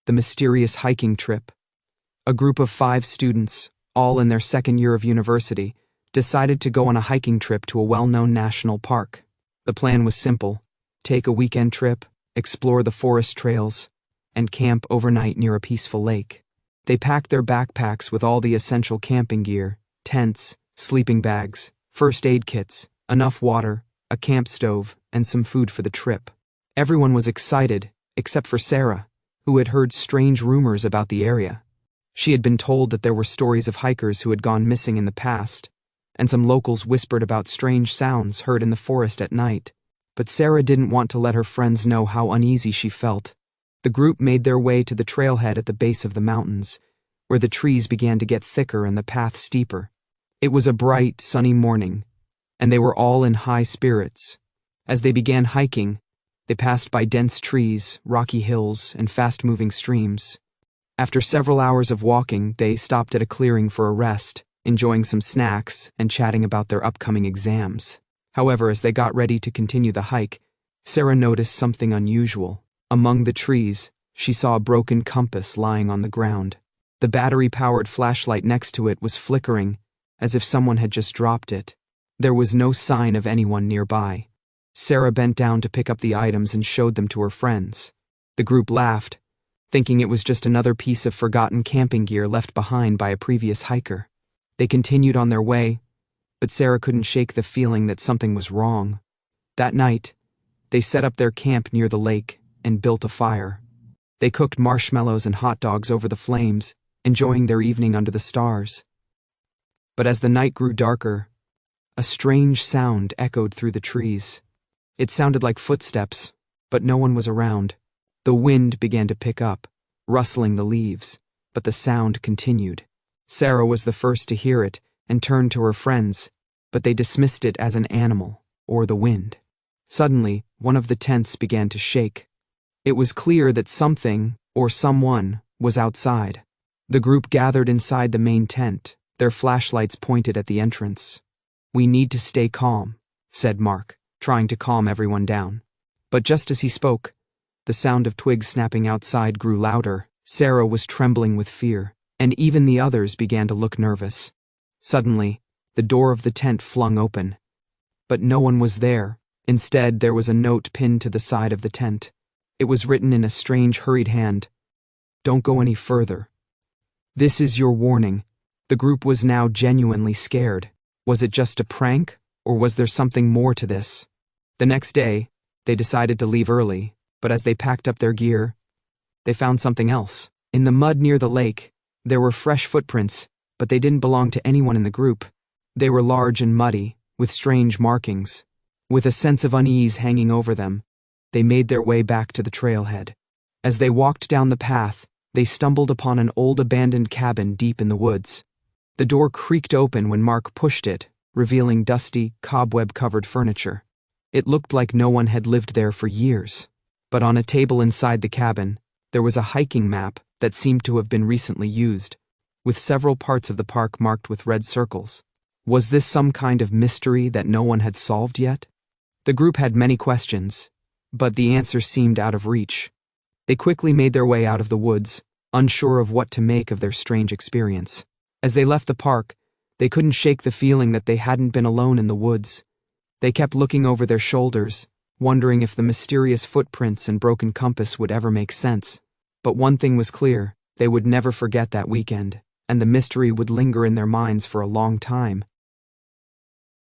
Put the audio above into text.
The mysterious hiking trip. A group of 5 students, all in their second year of university, decided to go on a hiking trip to a well-known national park. The plan was simple: take a weekend trip, explore the forest trails, and camp overnight near a peaceful lake. They packed their backpacks with all the essential camping gear: tents, sleeping bags, first aid kits, enough water, a camp stove, and some food for the trip. Everyone was excited, except for Sarah, who had heard strange rumors about the area. She had been told that there were stories of hikers who had gone missing in the past, and some locals whispered about strange sounds heard in the forest at night. But Sarah didn't want to let her friends know how uneasy she felt. The group made their way to the trailhead at the base of the mountains, where the trees began to get thicker and the path steeper. It was a bright, sunny morning, and they were all in high spirits. As they began hiking, they passed by dense trees, rocky hills, and fast-moving streams. After several hours of walking, they stopped at a clearing for a rest, enjoying some snacks and chatting about their upcoming exams. However, as they got ready to continue the hike, Sarah noticed something unusual. Among the trees, she saw a broken compass lying on the ground. The battery-powered flashlight next to it was flickering, as if someone had just dropped it. There was no sign of anyone nearby. Sarah bent down to pick up the items and showed them to her friends. The group laughed, thinking it was just another piece of forgotten camping gear left behind by a previous hiker. They continued on their way, but Sarah couldn't shake the feeling that something was wrong. That night, they set up their camp near the lake and built a fire. They cooked marshmallows and hot dogs over the flames, enjoying their evening under the stars. But as the night grew darker, a strange sound echoed through the trees. It sounded like footsteps, but no one was around. The wind began to pick up, rustling the leaves, but the sound continued. Sarah was the first to hear it and turned to her friends, but they dismissed it as an animal or the wind. Suddenly, one of the tents began to shake. It was clear that something or someone was outside. The group gathered inside the main tent, their flashlights pointed at the entrance. "We need to stay calm," said Mark, trying to calm everyone down. But just as he spoke, the sound of twigs snapping outside grew louder. Sarah was trembling with fear, and even the others began to look nervous. Suddenly, the door of the tent flung open. But no one was there. Instead, there was a note pinned to the side of the tent. It was written in a strange, hurried hand. "Don't go any further. This is your warning." The group was now genuinely scared. Was it just a prank, or was there something more to this? The next day, they decided to leave early, but as they packed up their gear, they found something else. In the mud near the lake, there were fresh footprints, but they didn't belong to anyone in the group. They were large and muddy, with strange markings. With a sense of unease hanging over them, they made their way back to the trailhead. As they walked down the path, they stumbled upon an old abandoned cabin deep in the woods. The door creaked open when Mark pushed it, revealing dusty, cobweb-covered furniture. It looked like no one had lived there for years. But on a table inside the cabin, there was a hiking map that seemed to have been recently used, with several parts of the park marked with red circles. Was this some kind of mystery that no one had solved yet? The group had many questions, but the answer seemed out of reach. They quickly made their way out of the woods, unsure of what to make of their strange experience. As they left the park, they couldn't shake the feeling that they hadn't been alone in the woods. They kept looking over their shoulders, wondering if the mysterious footprints and broken compass would ever make sense. But one thing was clear: they would never forget that weekend, and the mystery would linger in their minds for a long time.